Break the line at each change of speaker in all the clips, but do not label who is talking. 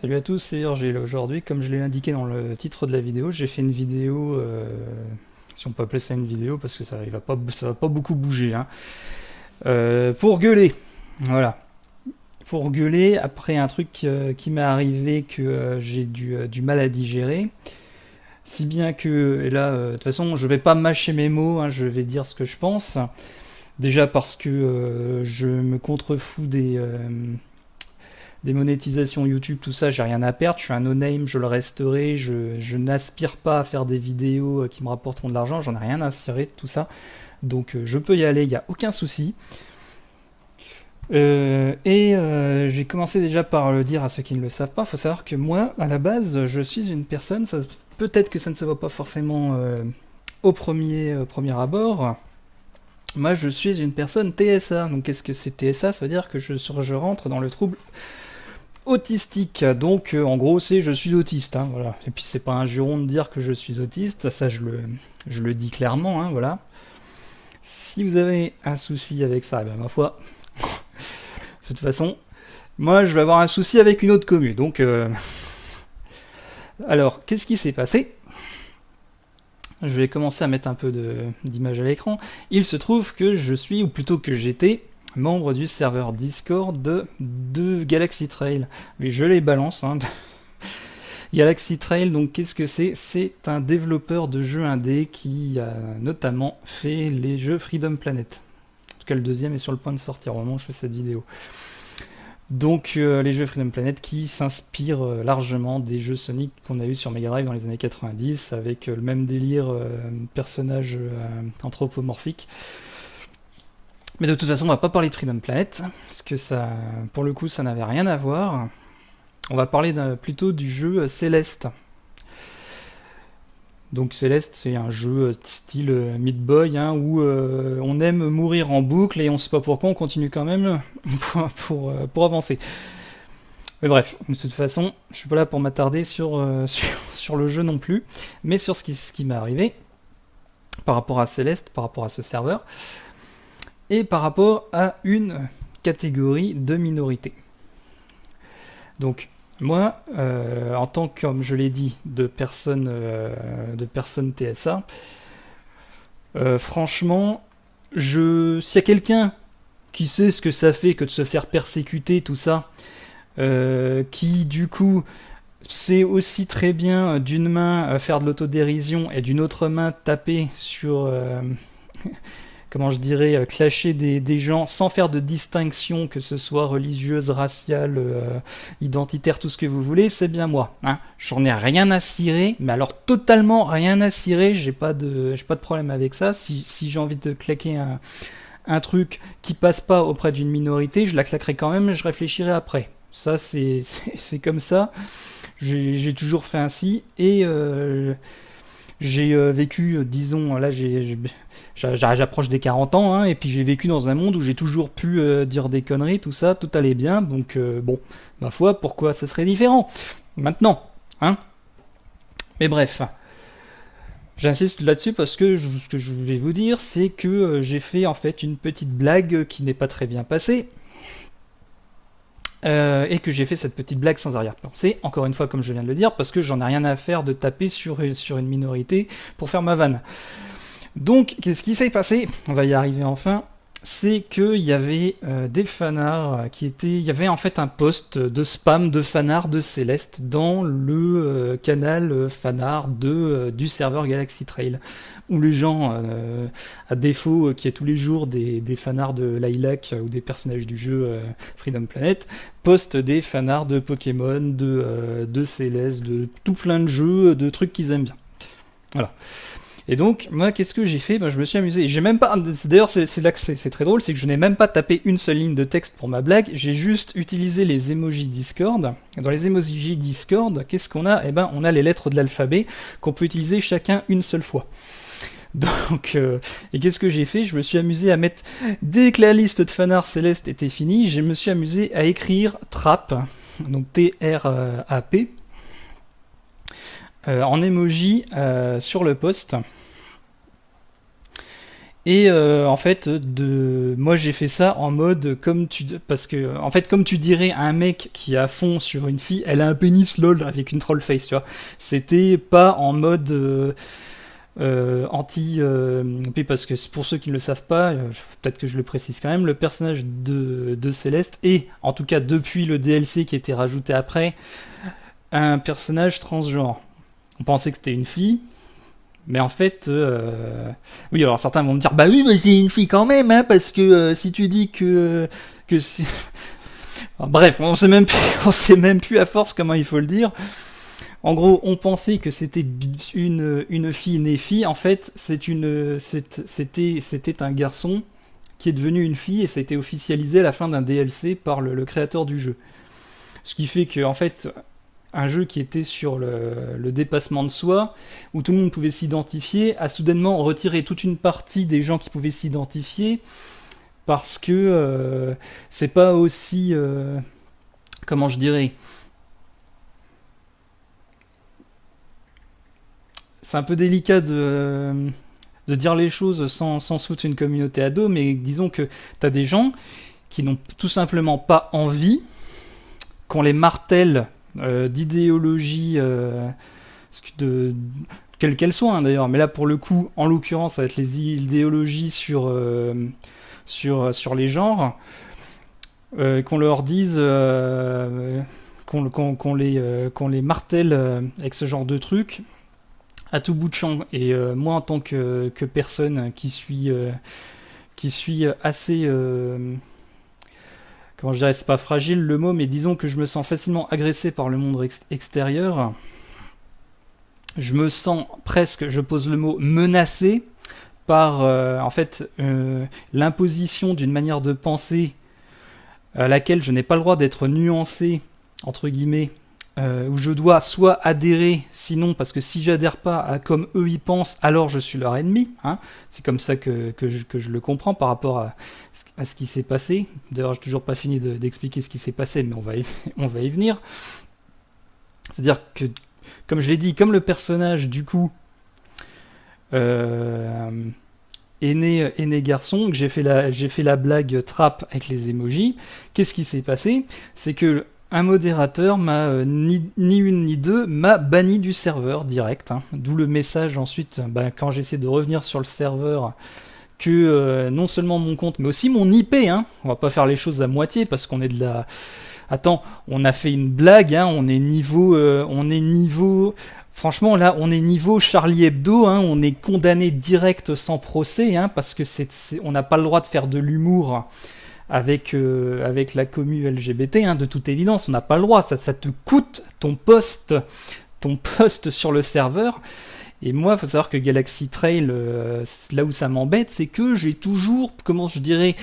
Salut à tous, c'est Urgile. Aujourd'hui, comme je l'ai indiqué dans le titre de la vidéo, j'ai fait une vidéo, si on peut appeler ça une vidéo, parce que ça va pas beaucoup bouger, hein, pour gueuler. Voilà. Pour gueuler après un truc qui m'est arrivé que j'ai du mal à digérer. Si bien que, et là, de toute façon, je vais pas mâcher mes mots, hein, je vais dire ce que je pense. Déjà parce que je me contrefous des monétisations YouTube, tout ça, j'ai rien à perdre, je suis un no-name, je le resterai, je n'aspire pas à faire des vidéos qui me rapporteront de l'argent, j'en ai rien à cirer de tout ça, donc je peux y aller, il n'y a aucun souci. J'ai commencé déjà par le dire à ceux qui ne le savent pas, il faut savoir que moi, à la base, je suis une personne, peut-être que ça ne se voit pas forcément au premier abord. Moi, je suis une personne TSA. Donc, qu'est-ce que c'est TSA? Ça veut dire que je rentre dans le trouble autistique. Donc, en gros, c'est je suis autiste. Hein, voilà. Et puis, c'est pas un juron de dire que je suis autiste. Ça, je le dis clairement. Hein, voilà. Si vous avez un souci avec ça, eh ben, ma foi, de toute façon, moi, je vais avoir un souci avec une autre commune. Donc, alors, qu'est-ce qui s'est passé? Je vais commencer à mettre un peu d'image à l'écran. Il se trouve que je suis, ou plutôt que j'étais, membre du serveur Discord de Galaxy Trail. Mais je les balance. Hein. Galaxy Trail, donc qu'est-ce que c'est? C'est un développeur de jeux indé qui a notamment fait les jeux Freedom Planet. En tout cas, le deuxième est sur le point de sortir au moment où je fais cette vidéo. Donc les jeux Freedom Planet qui s'inspirent largement des jeux Sonic qu'on a eu sur Mega Drive dans les années 90 avec le même délire personnage anthropomorphique. Mais de toute façon on va pas parler de Freedom Planet parce que ça, pour le coup ça n'avait rien à voir. On va parler plutôt du jeu Céleste. Donc Céleste, c'est un jeu style Meat Boy, hein, où on aime mourir en boucle et on sait pas pourquoi on continue quand même pour avancer. Mais bref, de toute façon, je suis pas là pour m'attarder sur le jeu non plus, mais sur ce qui m'est arrivé par rapport à Céleste, par rapport à ce serveur, et par rapport à une catégorie de minorité. Donc, moi, en tant que, comme je l'ai dit, de personne TSA, franchement, s'il y a quelqu'un qui sait ce que ça fait que de se faire persécuter, tout ça, qui du coup sait aussi très bien d'une main faire de l'autodérision et d'une autre main taper sur comment je dirais, clasher des gens sans faire de distinction, que ce soit religieuse, raciale, identitaire, tout ce que vous voulez, c'est bien moi. Hein. J'en ai rien à cirer, mais alors totalement rien à cirer, j'ai pas de problème avec ça. Si j'ai envie de claquer un truc qui passe pas auprès d'une minorité, je la claquerai quand même, je réfléchirai après. Ça, c'est comme ça. J'ai toujours fait ainsi, et j'ai vécu, disons, là j'approche des 40 ans, hein, et puis j'ai vécu dans un monde où j'ai toujours pu dire des conneries, tout ça, tout allait bien, donc bon, ma foi, pourquoi ça serait différent maintenant, hein? Mais bref, j'insiste là-dessus parce que ce que je vais vous dire, c'est que j'ai fait en fait une petite blague qui n'est pas très bien passée. Et que j'ai fait cette petite blague sans arrière-pensée, encore une fois comme je viens de le dire, parce que j'en ai rien à faire de taper sur une minorité pour faire ma vanne. Donc, qu'est-ce qui s'est passé? On va y arriver enfin. C'est qu'il y avait des fanards il y avait en fait un post de spam de fanards de Céleste dans le canal fanard du serveur Galaxy Trail, où les gens, à défaut qu'il y ait tous les jours des fanards de Lilac ou des personnages du jeu Freedom Planet, postent des fanards de Pokémon, de Céleste, de tout plein de jeux, de trucs qu'ils aiment bien. Voilà. Et donc, moi, qu'est-ce que j'ai fait? Je me suis amusé. J'ai même pas. D'ailleurs, c'est là que c'est très drôle, c'est que je n'ai même pas tapé une seule ligne de texte pour ma blague. J'ai juste utilisé les emojis Discord. Dans les emojis Discord, qu'est-ce qu'on a? On a les lettres de l'alphabet qu'on peut utiliser chacun une seule fois. Donc, et qu'est-ce que j'ai fait? Je me suis amusé à mettre, dès que la liste de fanarts Céleste était finie, je me suis amusé à écrire TRAP, donc T-R-A-P, en emoji sur le post. Et en fait, moi j'ai fait ça en mode parce que en fait comme tu dirais à un mec qui est à fond sur une fille, elle a un pénis lol avec une troll face, tu vois. C'était pas en mode anti. Puis parce que pour ceux qui ne le savent pas, peut-être que je le précise quand même, le personnage de Céleste est, en tout cas depuis le DLC qui a été rajouté après, un personnage transgenre. On pensait que c'était une fille. Mais en fait, oui, alors certains vont me dire, bah oui, mais c'est une fille quand même, hein, parce que si tu dis que c'est... Enfin, bref, on sait même plus à force comment il faut le dire. En gros, on pensait que c'était une fille née fille. En fait, c'était un garçon qui est devenu une fille et ça a été officialisé à la fin d'un DLC par le créateur du jeu. Ce qui fait que, en fait, un jeu qui était sur le dépassement de soi, où tout le monde pouvait s'identifier, a soudainement retiré toute une partie des gens qui pouvaient s'identifier, parce que c'est pas aussi... comment je dirais, c'est un peu délicat de dire les choses sans se foutre une communauté à dos, mais disons que t'as des gens qui n'ont tout simplement pas envie qu'on les martèle d'idéologie de, quelle qu'elle soit hein, d'ailleurs, mais là pour le coup, en l'occurrence, ça va être les idéologies sur les genres, qu'on leur dise qu'on les martèle avec ce genre de trucs à tout bout de champ. Et moi, en tant que personne qui suis assez... comment je dirais, c'est pas fragile le mot, mais disons que je me sens facilement agressé par le monde extérieur. Je me sens presque, je pose le mot, menacé par en fait l'imposition d'une manière de penser à laquelle je n'ai pas le droit d'être nuancé, entre guillemets, où je dois soit adhérer, sinon, parce que si j'adhère pas à comme eux y pensent, alors je suis leur ennemi. Hein. C'est comme ça que je le comprends par rapport à ce qui s'est passé. D'ailleurs, j'ai toujours pas fini d'expliquer ce qui s'est passé, mais on va y venir. C'est-à-dire que, comme je l'ai dit, comme le personnage, du coup, est né garçon, que j'ai fait la blague trap avec les emojis, qu'est-ce qui s'est passé? C'est que un modérateur m'a, ni une ni deux, m'a banni du serveur direct. Hein. D'où le message ensuite, quand j'essaie de revenir sur le serveur, que non seulement mon compte, mais aussi mon IP. Hein. On va pas faire les choses à moitié parce qu'on est de la... Attends, on a fait une blague, hein, on est niveau... Franchement, là, on est niveau Charlie Hebdo, hein, on est condamné direct sans procès, hein, parce que on n'a pas le droit de faire de l'humour avec la commu LGBT, hein, de toute évidence, on n'a pas le droit, ça te coûte ton poste sur le serveur. Et moi, il faut savoir que Galaxy Trail, là où ça m'embête, c'est que j'ai toujours, comment je dirais,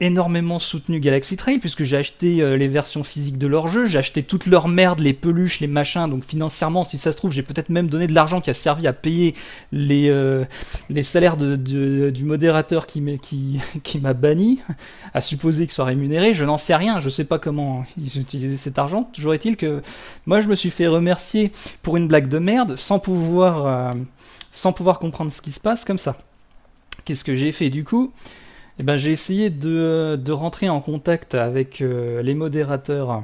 énormément soutenu Galaxy Trail, puisque j'ai acheté les versions physiques de leur jeu, j'ai acheté toute leur merde, les peluches, les machins, donc financièrement, si ça se trouve, j'ai peut-être même donné de l'argent qui a servi à payer les salaires du modérateur qui m'a banni, à supposer qu'il soit rémunéré, je n'en sais rien, je sais pas comment ils utilisaient cet argent, toujours est-il que moi je me suis fait remercier pour une blague de merde, sans pouvoir comprendre ce qui se passe comme ça. Qu'est-ce que j'ai fait du coup? Eh ben, j'ai essayé de rentrer en contact avec les modérateurs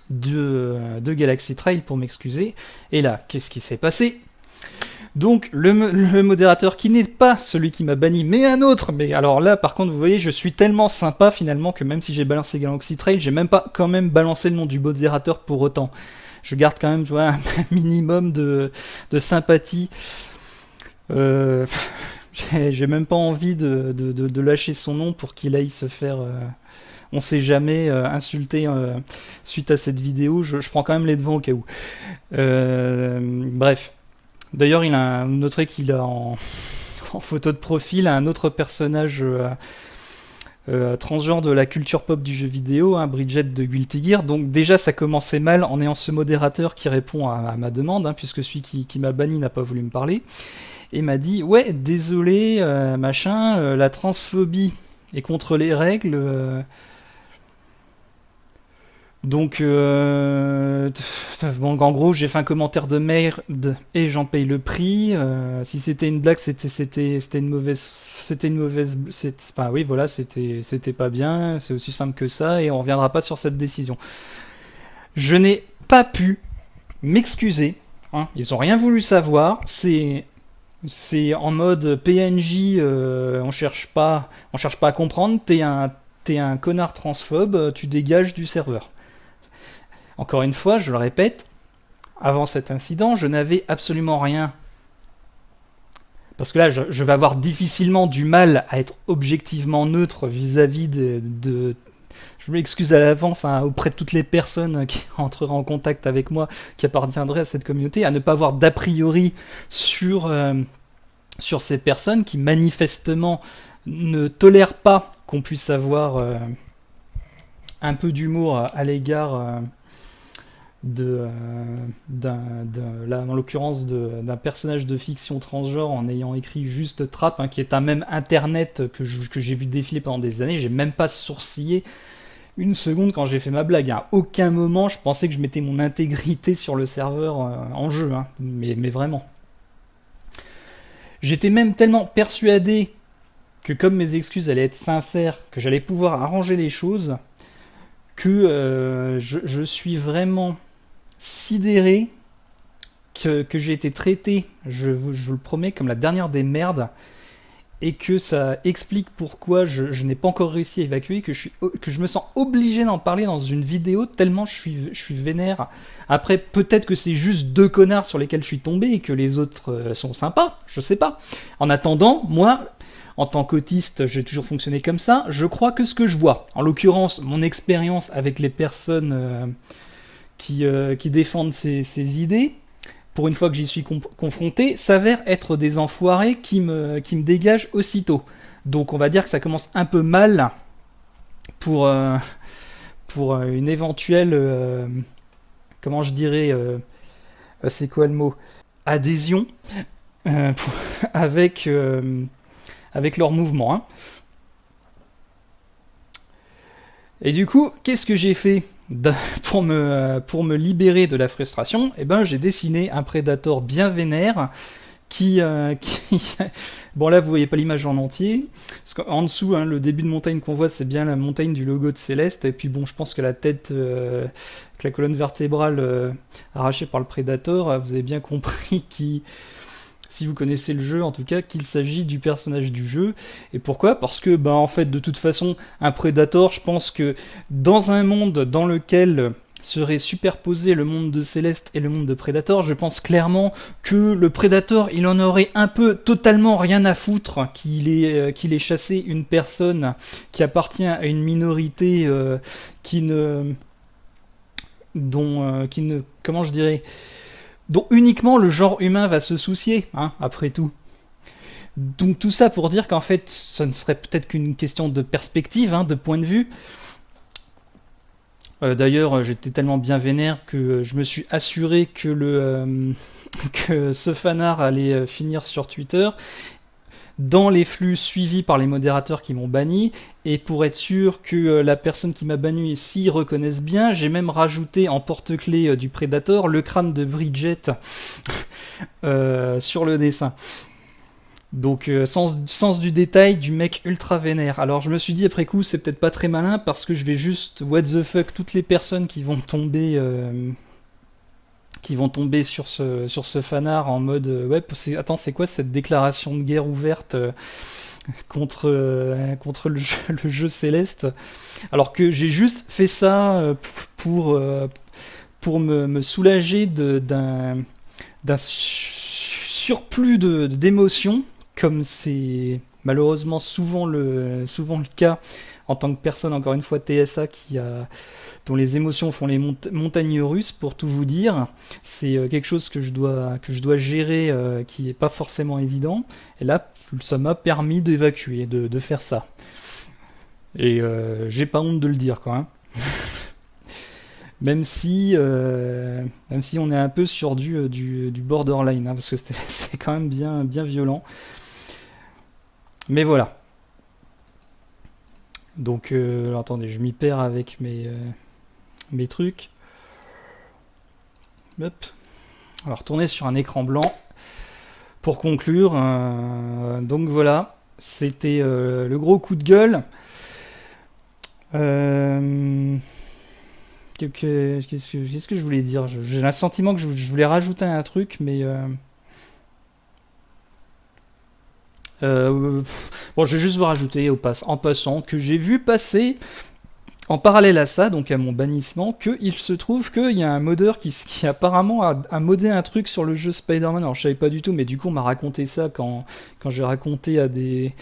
de Galaxy Trail pour m'excuser. Et là, qu'est-ce qui s'est passé? Donc le modérateur qui n'est pas celui qui m'a banni, mais un autre. Mais alors là, par contre, vous voyez, je suis tellement sympa finalement que même si j'ai balancé Galaxy Trail, j'ai même pas quand même balancé le nom du modérateur pour autant. Je garde quand même, tu vois, un minimum de sympathie. J'ai même pas envie de lâcher son nom pour qu'il aille se faire, on sait jamais, insulter suite à cette vidéo. Je prends quand même les devants au cas où. Bref. D'ailleurs, noterez qu'il a en photo de profil un autre personnage transgenre de la culture pop du jeu vidéo, hein, Bridget de Guilty Gear. Donc déjà, ça commençait mal en ayant ce modérateur qui répond à ma demande, hein, puisque celui qui m'a banni n'a pas voulu me parler. Et m'a dit, ouais, désolé, machin, la transphobie est contre les règles.
Donc, bon, en gros, j'ai fait un commentaire de merde et j'en paye le prix. Si c'était une blague, c'était une mauvaise, enfin oui, voilà, c'était pas bien. C'est aussi simple que ça et on reviendra pas sur cette décision. Je n'ai pas pu m'excuser. Hein, ils ont rien voulu savoir. C'est en mode PNJ. On cherche pas à comprendre. T'es un connard transphobe. Tu dégages du serveur. Encore une fois, je le répète, avant cet incident, je n'avais absolument rien. Parce que là, je vais avoir difficilement du mal à être objectivement neutre vis-à-vis je m'excuse à l'avance hein, auprès de toutes les personnes qui entreraient en contact avec moi, qui appartiendraient à cette communauté, à ne pas avoir d'a priori sur ces personnes qui manifestement ne tolèrent pas qu'on puisse avoir un peu d'humour à l'égard de, là, en l'occurrence d'un personnage de fiction transgenre en ayant écrit juste Trap, hein, qui est un même internet que j'ai vu défiler pendant des années. J'ai même pas sourcillé une seconde quand j'ai fait ma blague. À aucun moment je pensais que je mettais mon intégrité sur le serveur en jeu, hein, mais vraiment. J'étais même tellement persuadé que comme mes excuses allaient être sincères, que j'allais pouvoir arranger les choses, que je suis vraiment sidéré que j'ai été traité, je vous le promets, comme la dernière des merdes, et que ça explique pourquoi je n'ai pas encore réussi à évacuer, que je me sens obligé d'en parler dans une vidéo tellement je suis vénère. Après, peut-être que c'est juste deux connards sur lesquels je suis tombé et que les autres sont sympas, je sais pas. En attendant, moi, en tant qu'autiste, j'ai toujours fonctionné comme ça, je crois que ce que je vois, en l'occurrence, mon expérience avec les personnes qui défendent ces idées, pour une fois que j'y suis confronté, s'avère être des enfoirés qui me dégagent aussitôt. Donc on va dire que ça commence un peu mal pour, une éventuelle, comment je dirais, c'est quoi le mot, adhésion euh, avec, avec leur mouvement. Hein. Et du coup, qu'est-ce que j'ai fait pour me libérer de la frustration? Eh ben, j'ai dessiné un Predator bien vénère bon là vous voyez pas l'image en entier parce qu'en dessous hein, le début de montagne qu'on voit c'est bien la montagne du logo de Céleste et puis bon je pense que la tête que la colonne vertébrale arrachée par le Predator vous avez bien compris qui si vous connaissez le jeu en tout cas qu'il s'agit du personnage du jeu. Et pourquoi? Parce que bah en fait de toute façon un Predator, je pense que dans un monde dans lequel serait superposé le monde de Céleste et le monde de Predator, je pense clairement que le Predator, il en aurait un peu totalement rien à foutre qu'il ait chassé une personne qui appartient à une minorité qui ne dont qui ne comment je dirais dont uniquement le genre humain va se soucier, hein, après tout. Donc tout ça pour dire qu'en fait, ce ne serait peut-être qu'une question de perspective, hein, de point de vue. D'ailleurs, j'étais tellement bien vénère que je me suis assuré que que ce fanart allait finir sur Twitter dans les flux suivis par les modérateurs qui m'ont banni, et pour être sûr que la personne qui m'a banni s'y reconnaisse bien, j'ai même rajouté en porte-clés du Predator le crâne de Bridget sur le dessin. Donc sens du détail du mec ultra vénère. Alors je me suis dit après coup c'est peut-être pas très malin parce que je vais juste what the fuck toutes les personnes qui vont tomber sur ce fanart en mode ouais attends c'est quoi cette déclaration de guerre ouverte contre le jeu Céleste alors que j'ai juste fait ça pour me soulager d'un surplus d'émotions comme c'est malheureusement souvent le cas en tant que personne encore une fois TSA dont les émotions font les montagnes russes, pour tout vous dire. C'est quelque chose que je dois gérer, qui est pas forcément évident. Et là, ça m'a permis d'évacuer, de faire ça. Et j'ai pas honte de le dire, quoi. Hein. Même si on est un peu sur du borderline, hein, parce que c'est quand même bien violent. Mais voilà. Donc, alors, attendez, je m'y perds avec
mes trucs. Hop. On va retourner sur un écran blanc pour conclure. Donc voilà, c'était le gros coup de gueule. Qu'est-ce que je voulais dire? J'ai un sentiment que je voulais rajouter un truc, mais bon, je vais juste vous rajouter en passant que j'ai vu passer en parallèle à ça, donc à mon bannissement, qu'il se trouve qu'il y a un modeur qui apparemment a modé un truc sur le jeu Spider-Man. Alors je savais pas du tout, mais du coup on m'a raconté ça quand j'ai raconté à des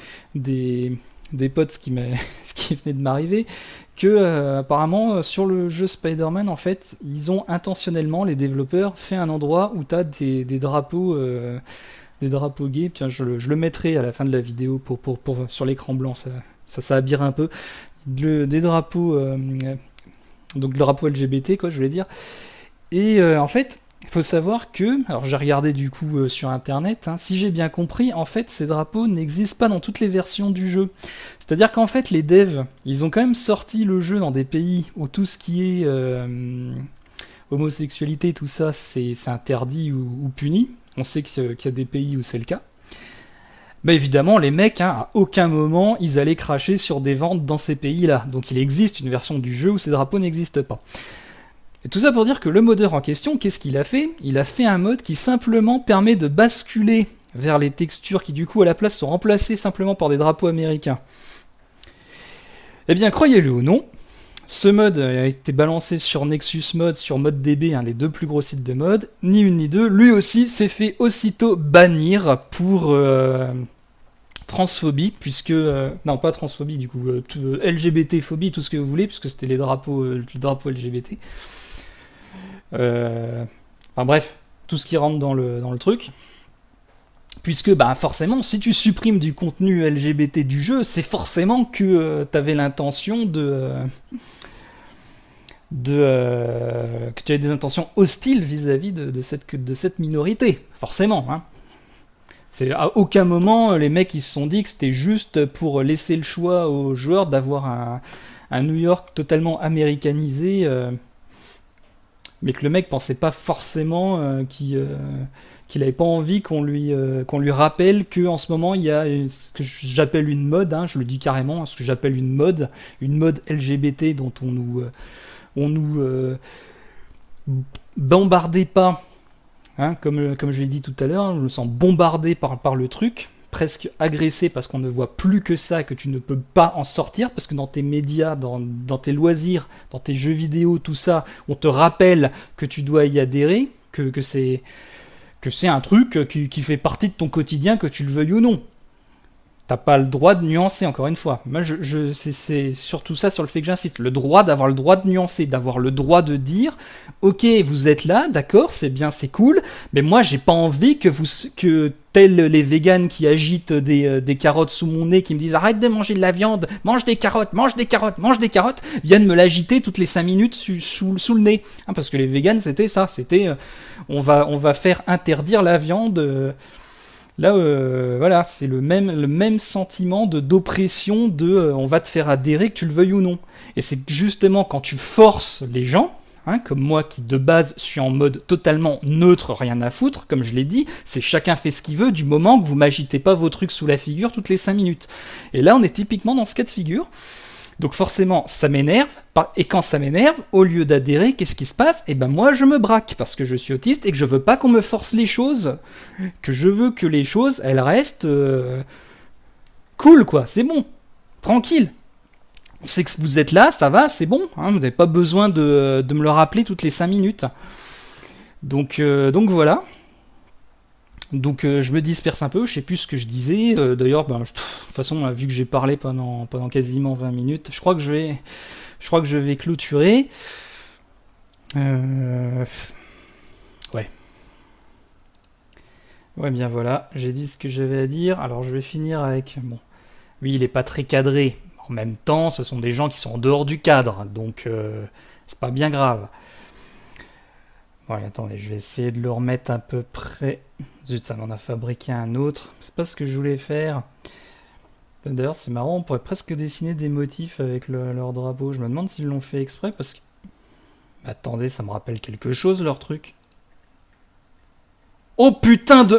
potes ce qui venait de m'arriver, que apparemment sur le jeu Spider-Man, en fait, ils ont intentionnellement, les développeurs, fait un endroit où t'as des drapeaux gays. Tiens, je le mettrai à la fin de la vidéo pour sur l'écran blanc, ça habillerait un peu. Des drapeaux, donc le drapeau LGBT, quoi, je voulais dire. Et en fait, il faut savoir que, alors j'ai regardé du coup sur internet, hein, si j'ai bien compris, en fait ces drapeaux n'existent pas dans toutes les versions du jeu. C'est-à-dire qu'en fait les devs, ils ont quand même sorti le jeu dans des pays où tout ce qui est homosexualité, tout ça, c'est interdit ou puni. On sait qu'il y a des pays où c'est le cas. Mais évidemment, les mecs, hein, à aucun moment, ils allaient cracher sur des ventes dans ces pays-là. Donc il existe une version du jeu où ces drapeaux n'existent pas. Et tout ça pour dire que le modeur en question, qu'est-ce qu'il a fait? Il a fait un mode qui simplement permet de basculer vers les textures qui du coup à la place sont remplacées simplement par des drapeaux américains. Eh bien, croyez-le ou non, ce mode a été balancé sur Nexus Mod, sur ModDB, hein, les deux plus gros sites de mode. Ni une ni deux, lui aussi s'est fait aussitôt bannir pour transphobie, puisque... non, pas transphobie du coup, LGBT-phobie, tout ce que vous voulez, puisque c'était le drapeau LGBT. Enfin bref, tout ce qui rentre dans le truc. Puisque bah forcément, si tu supprimes du contenu LGBT du jeu, c'est forcément que t'avais l'intention que tu avais des intentions hostiles vis-à-vis de cette minorité, forcément. Hein. C'est à aucun moment les mecs ils se sont dit que c'était juste pour laisser le choix aux joueurs d'avoir un New York totalement américanisé, mais que le mec pensait pas forcément qu'il avait pas envie qu'on lui rappelle que en ce moment il y a ce que j'appelle une mode, hein, je le dis carrément, ce que j'appelle une mode LGBT dont on nous bombardait pas, hein, comme je l'ai dit tout à l'heure, hein, je me sens bombardé par le truc, presque agressé parce qu'on ne voit plus que ça, que tu ne peux pas en sortir, parce que dans tes médias, dans tes loisirs, dans tes jeux vidéo, tout ça, on te rappelle que tu dois y adhérer, que c'est un truc qui fait partie de ton quotidien, que tu le veuilles ou non. T'as pas le droit de nuancer, encore une fois. Moi, c'est surtout ça sur le fait que j'insiste. Le droit d'avoir le droit de nuancer, d'avoir le droit de dire « Ok, vous êtes là, d'accord, c'est bien, c'est cool, mais moi, j'ai pas envie que tels les véganes qui agitent des carottes sous mon nez, qui me disent « Arrête de manger de la viande, mange des carottes, mange des carottes, mange des carottes », viennent me l'agiter toutes les 5 minutes sous le nez. Hein, parce que les véganes, c'était ça. C'était on va faire interdire la viande... Là, voilà, c'est le même sentiment d'oppression, on va te faire adhérer, que tu le veuilles ou non. Et c'est justement quand tu forces les gens, hein, comme moi qui de base suis en mode totalement neutre, rien à foutre, comme je l'ai dit, c'est chacun fait ce qu'il veut du moment que vous m'agitez pas vos trucs sous la figure toutes les 5 minutes. Et là, on est typiquement dans ce cas de figure. Donc forcément, ça m'énerve, et quand ça m'énerve, au lieu d'adhérer, qu'est-ce qui se passe? Eh ben moi, je me braque, parce que je suis autiste et que je veux pas qu'on me force les choses, que je veux que les choses, elles restent cool, quoi, c'est bon, tranquille. On sait que vous êtes là, ça va, c'est bon, hein, vous n'avez pas besoin de me le rappeler toutes les 5 minutes. Donc voilà. Donc je me disperse un peu, je sais plus ce que je disais. D'ailleurs, de toute façon, vu que j'ai parlé pendant quasiment 20 minutes, je crois que je vais clôturer. Ouais. Ouais, bien voilà, j'ai dit ce que j'avais à dire. Alors je vais finir avec... Bon, lui, il est pas très cadré. En même temps, ce sont des gens qui sont en dehors du cadre, donc c'est pas bien grave. Bon, allez, attendez, je vais essayer de le remettre à peu près... Zut, ça m'en a fabriqué un autre. C'est pas ce que je voulais faire. D'ailleurs, c'est marrant, on pourrait presque dessiner des motifs avec leur drapeau. Je me demande s'ils l'ont fait exprès, parce que... Attendez, ça me rappelle quelque chose leur truc. Oh putain de...